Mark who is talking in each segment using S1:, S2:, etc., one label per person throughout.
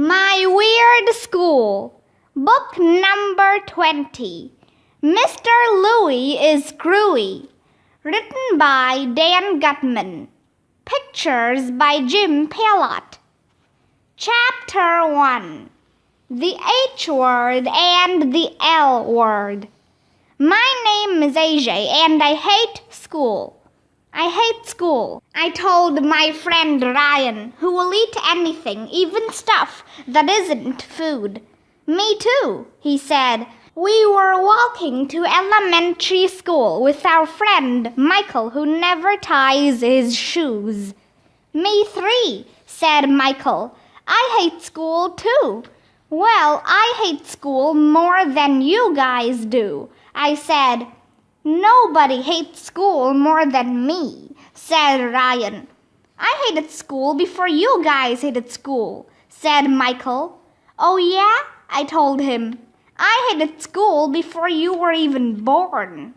S1: My Weird School, Book Number 20. Mr. Louie is Screwy. Written by Dan Gutman. Pictures by Jim Pelot. Chapter 1. The H word and the L word. My name is AJ and I hate school. I hate school, I told my friend Ryan, who will eat anything, even stuff that isn't food. Me too, he said. We were walking to elementary school with our friend Michael, who never ties his shoes. Me three, said Michael. I hate school too. Well, I hate school more than you guys do, I said. Nobody hates school more than me, said Ryan. I hated school before you guys hated school, said Michael. Oh yeah? I told him. I hated school before you were even born.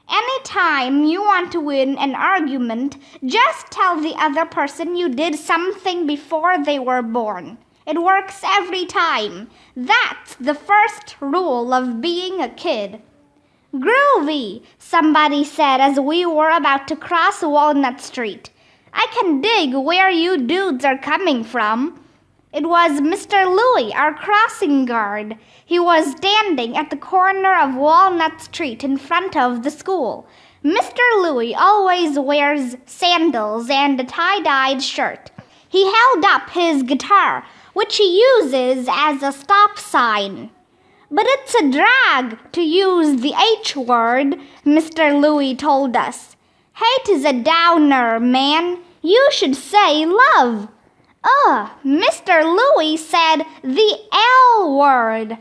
S1: Anytime you want to win an argument, just tell the other person you did something before they were born. It works every time. That's the first rule of being a kid. Groovy, somebody said as we were about to cross Walnut Street. I can dig where you dudes are coming from. It was Mr. Louie, our crossing guard. He was standing at the corner of Walnut Street in front of the school. Mr. Louie always wears sandals and a tie-dyed shirt. He held up his guitar, which he uses as a stop sign. But it's a drag to use the H word, Mr. Louie told us. Hate is a downer, man. You should say love. Mr. Louie said the L word.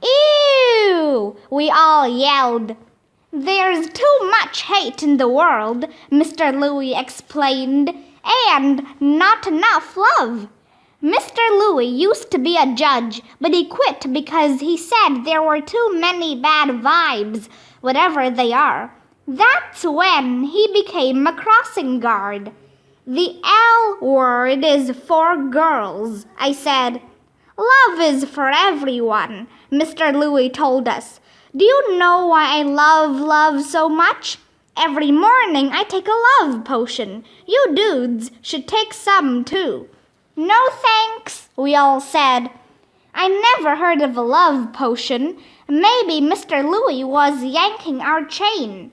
S1: Ew, we all yelled. There's too much hate in the world, Mr. Louie explained, and not enough love. Mr. Louie used to be a judge, but he quit because he said there were too many bad vibes, whatever they are. That's when he became a crossing guard. The L word is for girls, I said. Love is for everyone, Mr. Louie told us. Do you know why I love love so much? Every morning I take a love potion. You dudes should take some too. No thanks, we all said. I never heard of a love potion. Maybe Mr. Louie was yanking our chain.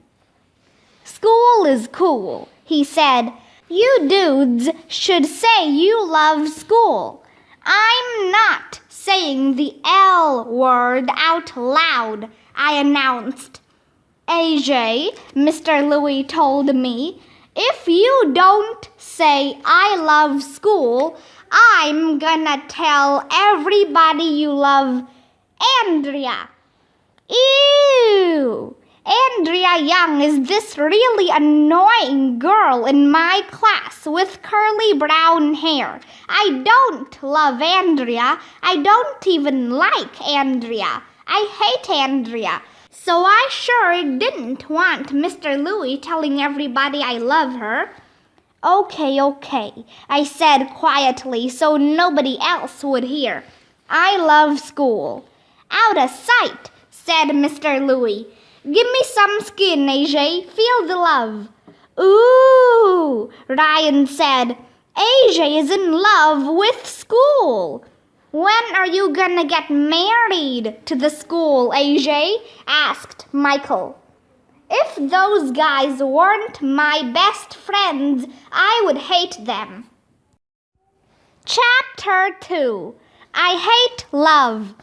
S1: School is cool, he said. You dudes should say you love school. I'm not saying the L word out loud, I announced. AJ, Mr. Louie told me, if you don't say I love school, I'm gonna tell everybody you love Andrea. Ew! Andrea Young is this really annoying girl in my class with curly brown hair. I don't love Andrea. I don't even like Andrea. I hate Andrea. So I sure didn't want Mr. Louie telling everybody I love her. Okay, I said quietly so nobody else would hear. I love school. Out of sight, said Mr. Louie. Give me some skin, AJ. Feel the love. Ooh, Ryan said. AJ is in love with school. When are you gonna get married to the school, AJ? Asked Michael. If those guys weren't my best friends, I would hate them. Chapter 2. I hate love.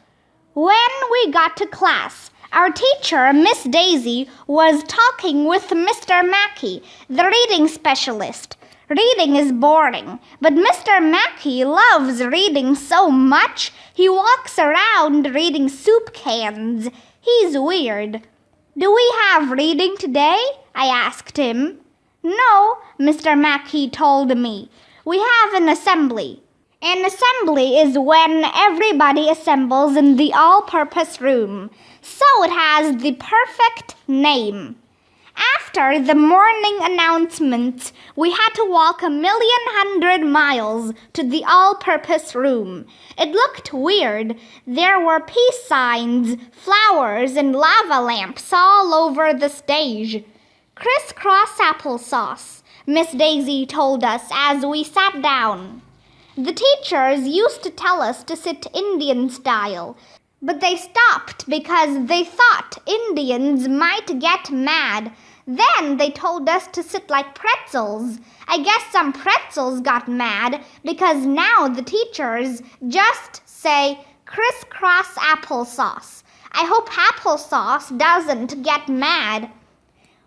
S1: When we got to class, our teacher, Miss Daisy, was talking with Mr. Mackey, the reading specialist. Reading is boring, but Mr. Mackey loves reading so much, he walks around reading soup cans. He's weird. Do we have reading today? I asked him. No, Mr. Mackey told me. We have an assembly. An assembly is when everybody assembles in the all-purpose room. So it has the perfect name. After the morning announcements, we had to walk 1,100,000 miles to the all-purpose room. It looked weird. There were peace signs, flowers, and lava lamps all over the stage. "Crisscross applesauce," Miss Daisy told us as we sat down. The teachers used to tell us to sit Indian style, but they stopped because they thought Indians might get mad. Then they told us to sit like pretzels. I guess some pretzels got mad because now the teachers just say crisscross applesauce. I hope applesauce doesn't get mad.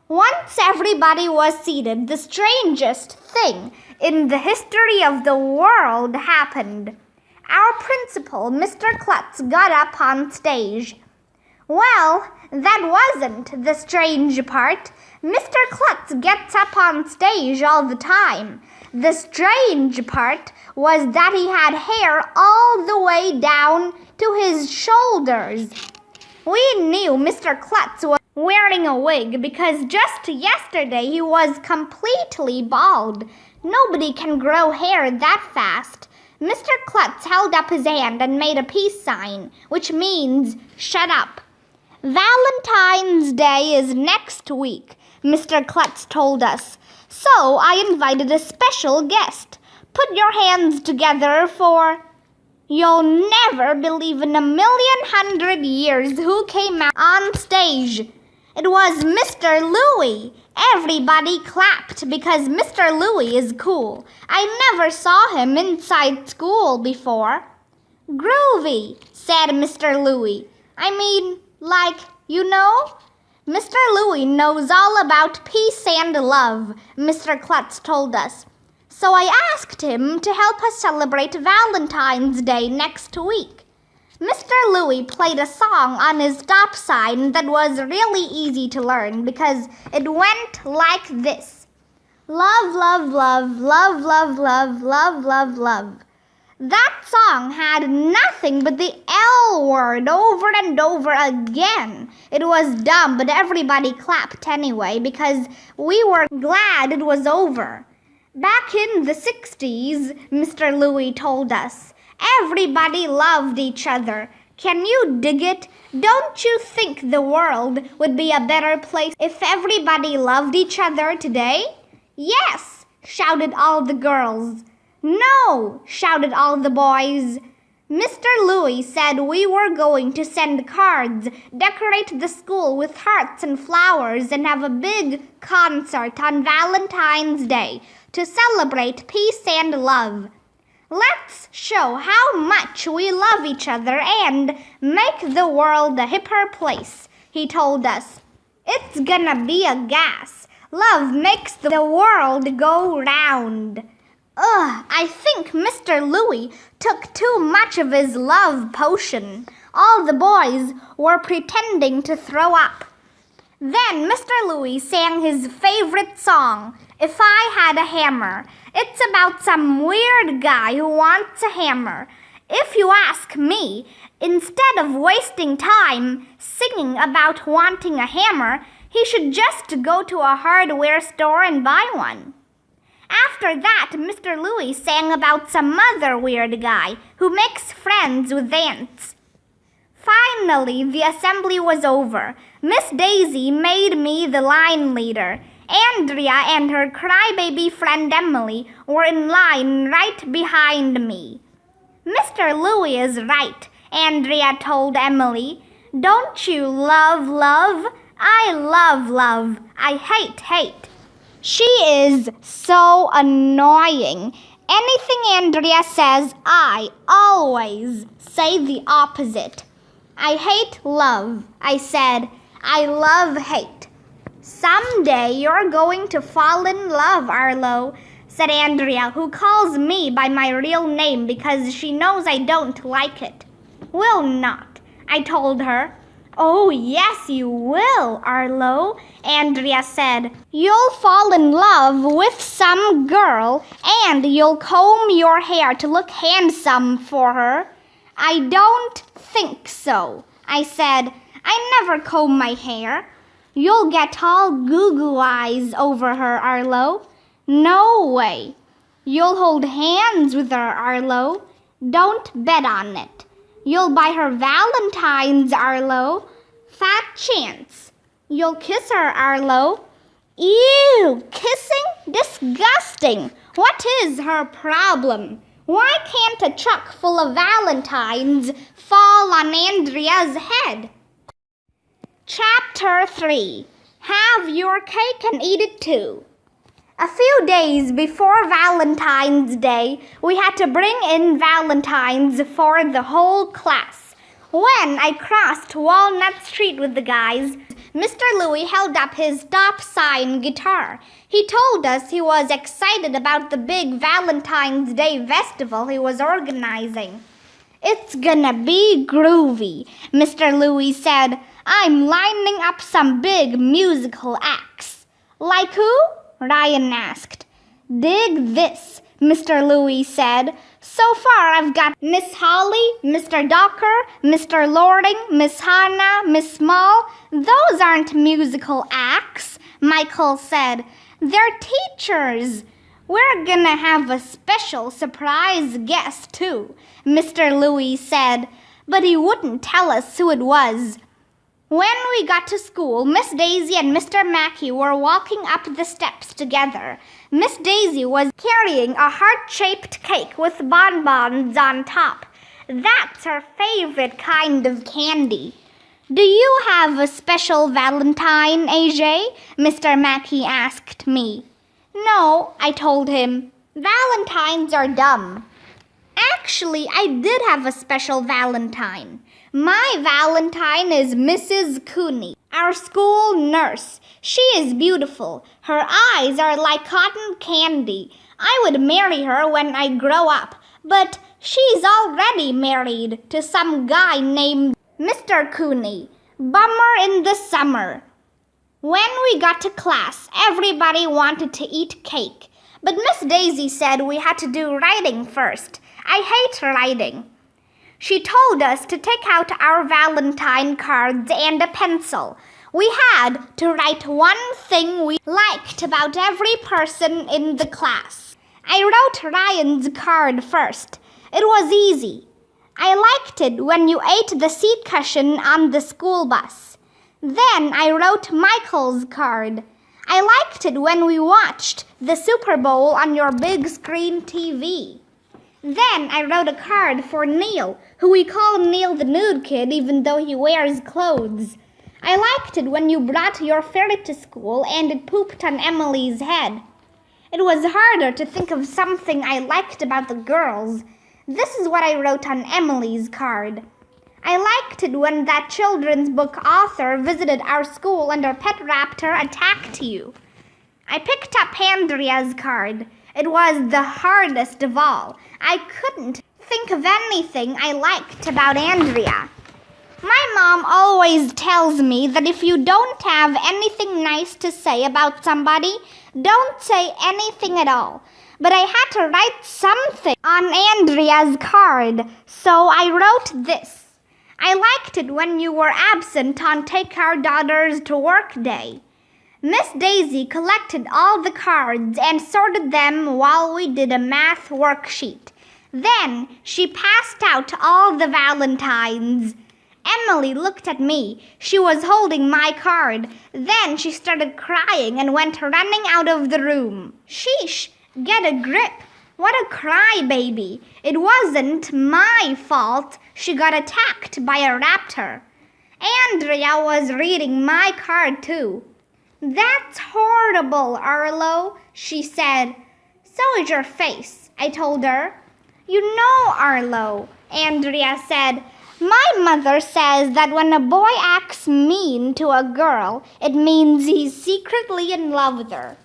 S1: Once everybody was seated, the strangest thing in the history of the world happened. Our principal, Mr. Klutz, got up on stage. Well, that wasn't the strange part. Mr. Klutz gets up on stage all the time. The strange part was that he had hair all the way down to his shoulders. We knew Mr. Klutz was wearing a wig because just yesterday he was completely bald. Nobody can grow hair that fast. Mr. Klutz held up his hand and made a peace sign, which means shut up. "Valentine's Day is next week," Mr. Klutz told us. "So I invited a special guest. Put your hands together for..." You'll never believe in 1,100,000 years who came out on stage. It was Mr. Louie. Everybody clapped because Mr. Louie is cool. I never saw him inside school before. "Groovy," said Mr. Louie. I mean, like, you know? Mr. Louie knows all about peace and love, Mr. Klutz told us. So I asked him to help us celebrate Valentine's Day next week. Mr. Louie played a song on his stop sign that was really easy to learn because it went like this. Love, love, love, love, love, love, love, love, love. That song had nothing but the L word over and over again. It was dumb, but everybody clapped anyway because we were glad it was over. Back in the 60s, Mr. Louie told us, everybody loved each other. Can you dig it? Don't you think the world would be a better place if everybody loved each other today? Yes, shouted all the girls. No, shouted all the boys. Mr. Louie said we were going to send cards, decorate the school with hearts and flowers, and have a big concert on Valentine's Day to celebrate peace and love. Let's show how much we love each other and make the world a hipper place, he told us. It's gonna be a gas. Love makes the world go round. I think Mr. Louie took too much of his love potion. All the boys were pretending to throw up. Then Mr. Louie sang his favorite song, If I Had a Hammer. It's about some weird guy who wants a hammer. If you ask me, instead of wasting time singing about wanting a hammer, he should just go to a hardware store and buy one. After that, Mr. Louie sang about some other weird guy who makes friends with ants. Finally, the assembly was over. Miss Daisy made me the line leader. Andrea and her crybaby friend Emily were in line right behind me. Mr. Louie is right, Andrea told Emily. Don't you love love? I love love. I hate hate. She is so annoying. Anything Andrea says, I always say the opposite. I hate love. I said, I love hate. Someday you're going to fall in love, Arlo, said Andrea, who calls me by my real name because she knows I don't like it. Will not, I told her. Oh, yes, you will, Arlo, Andrea said. You'll fall in love with some girl and you'll comb your hair to look handsome for her. I don't think so, I said. I never comb my hair. You'll get all goo-goo eyes over her, Arlo. No way. You'll hold hands with her, Arlo. Don't bet on it. You'll buy her valentines, Arlo. Fat chance. You'll kiss her, Arlo. Ew, kissing? Disgusting. What is her problem? Why can't a truck full of valentines fall on Andrea's head? Chapter 3. Have your cake and eat it too. A few days before Valentine's Day, we had to bring in valentines for the whole class. When I crossed Walnut Street with the guys, Mr. Louie held up his stop sign guitar. He told us he was excited about the big Valentine's Day festival he was organizing. It's gonna be groovy, Mr. Louie said. I'm lining up some big musical acts. Like who? Ryan asked. Dig this, Mr. Louie said. So far I've got Miss Holly, Mr. Docker, Mr. Loring, Miss Hannah, Miss Small. Those aren't musical acts, Michael said. They're teachers. We're gonna have a special surprise guest too, Mr. Louie said, but he wouldn't tell us who it was. When we got to school, Miss Daisy and Mr. Mackey were walking up the steps together. Miss Daisy was carrying a heart-shaped cake with bonbons on top. That's her favorite kind of candy. Do you have a special Valentine, AJ? Mr. Mackey asked me. No, I told him. Valentines are dumb. Actually, I did have a special Valentine. My Valentine is Mrs. Cooney, our school nurse. She is beautiful. Her eyes are like cotton candy. I would marry her when I grow up, but she's already married to some guy named Mr. Cooney. Bummer in the summer. When we got to class, everybody wanted to eat cake, but Miss Daisy said we had to do writing first. I hate writing. She told us to take out our Valentine cards and a pencil. We had to write one thing we liked about every person in the class. I wrote Ryan's card first. It was easy. I liked it when you ate the seat cushion on the school bus. Then I wrote Michael's card. I liked it when we watched the Super Bowl on your big screen TV. Then I wrote a card for Neil, who we call Neil the Nude Kid even though he wears clothes. I liked it when you brought your ferret to school and it pooped on Emily's head. It was harder to think of something I liked about the girls. This is what I wrote on Emily's card. I liked it when that children's book author visited our school and her pet raptor attacked you. I picked up Andrea's card. It was the hardest of all. I couldn't think of anything I liked about Andrea. My mom always tells me that if you don't have anything nice to say about somebody, don't say anything at all. But I had to write something on Andrea's card, so I wrote this. I liked it when you were absent on Take Our Daughters to Work Day. Miss Daisy collected all the cards and sorted them while we did a math worksheet. Then she passed out all the valentines. Emily looked at me. She was holding my card. Then she started crying and went running out of the room. Sheesh, get a grip. What a crybaby. It wasn't my fault she got attacked by a raptor. Andrea was reading my card too. That's horrible, Arlo, she said. So is your face, I told her. You know, Arlo, Andrea said. My mother says that when a boy acts mean to a girl, it means he's secretly in love with her.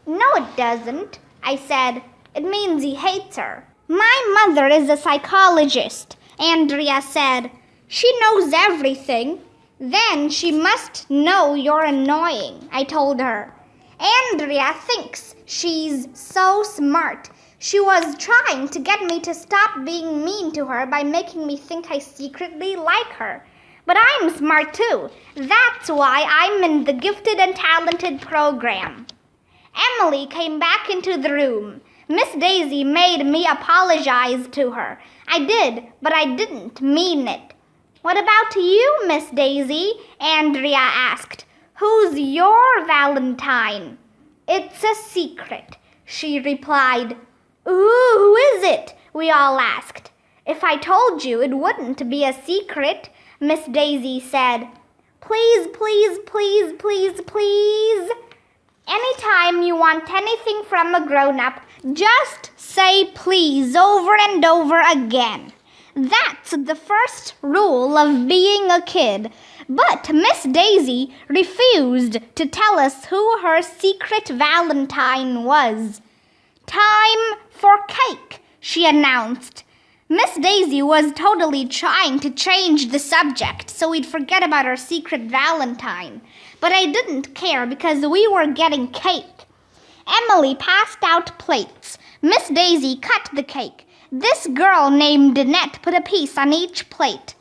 S1: No, it doesn't, I said. It means he hates her. My mother is a psychologist, Andrea said. She knows everything. Then she must know you're annoying, I told her. Andrea thinks she's so smart. She was trying to get me to stop being mean to her by making me think I secretly like her. But I'm smart too. That's why I'm in the gifted and talented program. Emily came back into the room. Miss Daisy made me apologize to her. I did, but I didn't mean it. What about you, Miss Daisy? Andrea asked. Who's your Valentine? It's a secret, she replied. Ooh, who is it? We all asked. If I told you, it wouldn't be a secret, Miss Daisy said. Please, please, please, please, please. Anytime you want anything from a grown-up, just say please over and over again. That's the first rule of being a kid. But Miss Daisy refused to tell us who her secret Valentine was. Time for cake, she announced. Miss Daisy was totally trying to change the subject so we'd forget about our secret Valentine. But I didn't care because we were getting cake. Emily passed out plates. Miss Daisy cut the cake. This girl named Danette put a piece on each plate.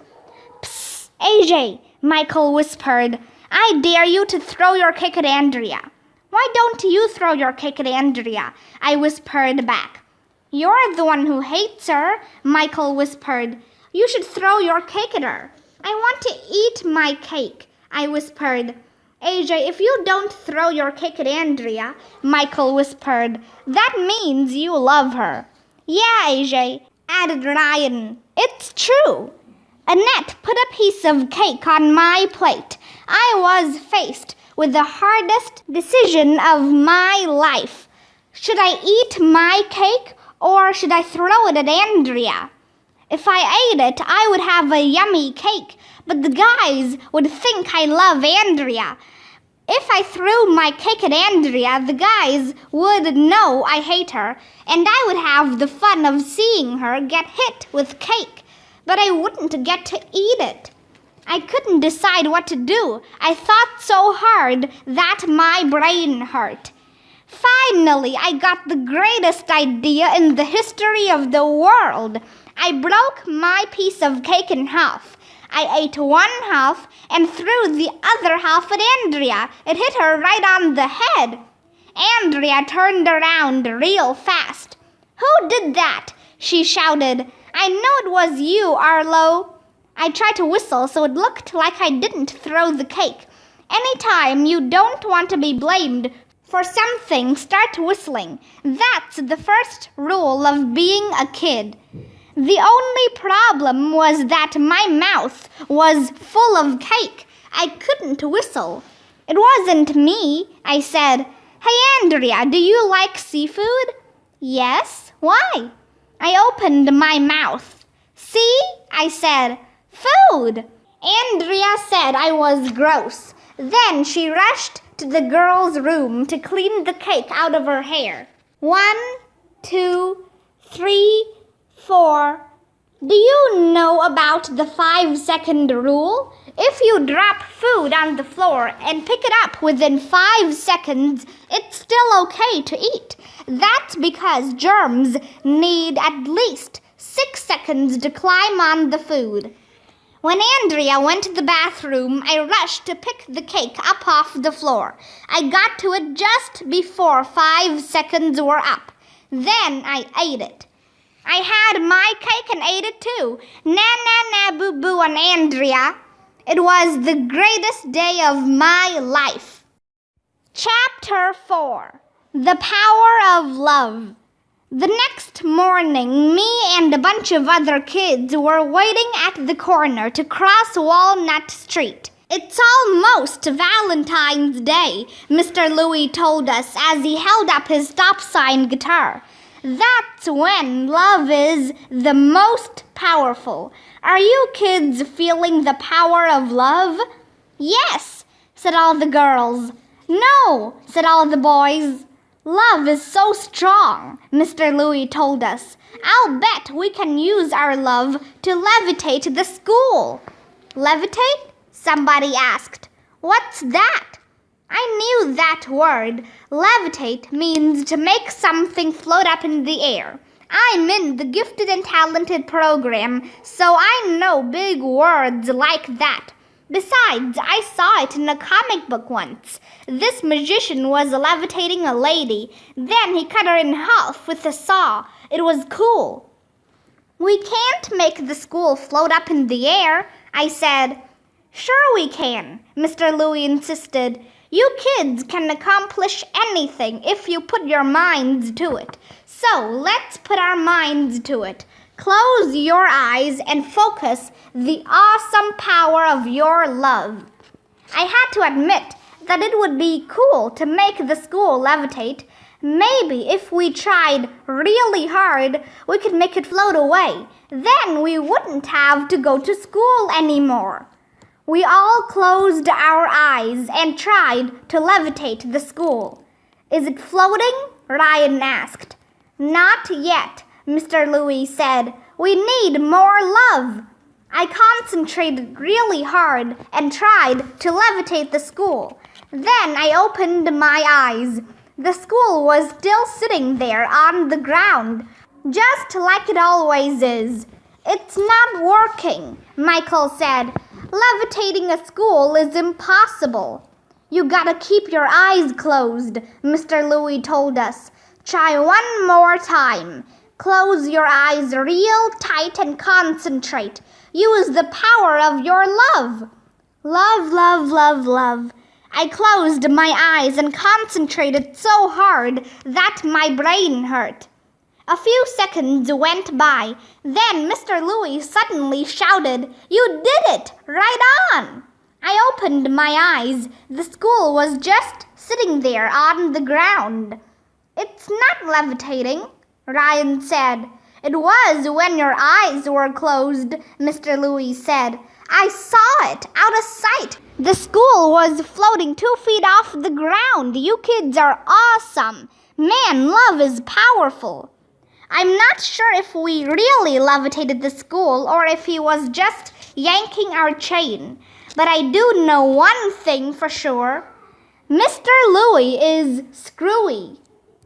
S1: Psst, AJ, Michael whispered. I dare you to throw your cake at Andrea. Why don't you throw your cake at Andrea? I whispered back. You're the one who hates her, Michael whispered. You should throw your cake at her. I want to eat my cake, I whispered. AJ, if you don't throw your cake at Andrea, Michael whispered, that means you love her. Yeah, AJ, added Ryan. It's true. Annette put a piece of cake on my plate. I was faced with the hardest decision of my life. Should I eat my cake or should I throw it at Andrea? If I ate it, I would have a yummy cake, but the guys would think I love Andrea. If I threw my cake at Andrea, the guys would know I hate her, and I would have the fun of seeing her get hit with cake, but I wouldn't get to eat it. I couldn't decide what to do. I thought so hard that my brain hurt. Finally, I got the greatest idea in the history of the world. I broke my piece of cake in half. I ate one half and threw the other half at Andrea. It hit her right on the head. Andrea turned around real fast. Who did that? She shouted. I know it was you, Arlo. I tried to whistle so it looked like I didn't throw the cake. Anytime you don't want to be blamed for something, start whistling. That's the first rule of being a kid. The only problem was that my mouth was full of cake. I couldn't whistle. It wasn't me, I said. Hey, Andrea, do you like seafood? Yes. Why? I opened my mouth. See? I said. Food. Andrea said I was gross. Then she rushed to the girls' room to clean the cake out of her hair. 1, 2, 3, 4. Do you know about the 5-second rule? If you drop food on the floor and pick it up within 5 seconds, it's still okay to eat. That's because germs need at least 6 seconds to climb on the food. When Andrea went to the bathroom, I rushed to pick the cake up off the floor. I got to it just before 5 seconds were up. Then I ate it. I had my cake and ate it too. Na boo boo on Andrea. It was the greatest day of my life. Chapter 4. The Power of Love. The next morning, me and a bunch of other kids were waiting at the corner to cross Walnut Street. It's almost Valentine's Day, Mr. Louie told us as he held up his stop sign guitar. That's when love is the most powerful. Are you kids feeling the power of love? Yes, said all the girls. No, said all the boys. Love is so strong, Mr. Louie told us. I'll bet we can use our love to levitate the school. Levitate? Somebody asked. What's that? I knew that word. Levitate means to make something float up in the air. I'm in the gifted and talented program, so I know big words like that. Besides, I saw it in a comic book once. This magician was levitating a lady. Then he cut her in half with a saw. It was cool. We can't make the school float up in the air, I said. Sure we can, Mr. Louie insisted. You kids can accomplish anything if you put your minds to it. So let's put our minds to it. Close your eyes and focus the awesome power of your love. I had to admit that it would be cool to make the school levitate. Maybe if we tried really hard, we could make it float away. Then we wouldn't have to go to school anymore. We all closed our eyes and tried to levitate the school. Is it floating? Ryan asked. Not yet, Mr. Louie said. We need more love. I concentrated really hard and tried to levitate the school. Then I opened my eyes. The school was still sitting there on the ground, just like it always is. It's not working, Michael said. Levitating a school is impossible. You gotta keep your eyes closed, Mr. Louie told us. Try one more time. Close your eyes real tight and concentrate. Use the power of your love. Love, love, love, love. I closed my eyes and concentrated so hard that my brain hurt. A few seconds went by. Then Mr. Louie suddenly shouted, You did it! Right on! I opened my eyes. The school was just sitting there on the ground. It's not levitating, Ryan said. It was when your eyes were closed, Mr. Louie said. I saw it, out of sight. The school was floating 2 feet off the ground. You kids are awesome. Man, love is powerful. I'm not sure if we really levitated the school or if he was just yanking our chain. But I do know one thing for sure. Mr. Louie is screwy.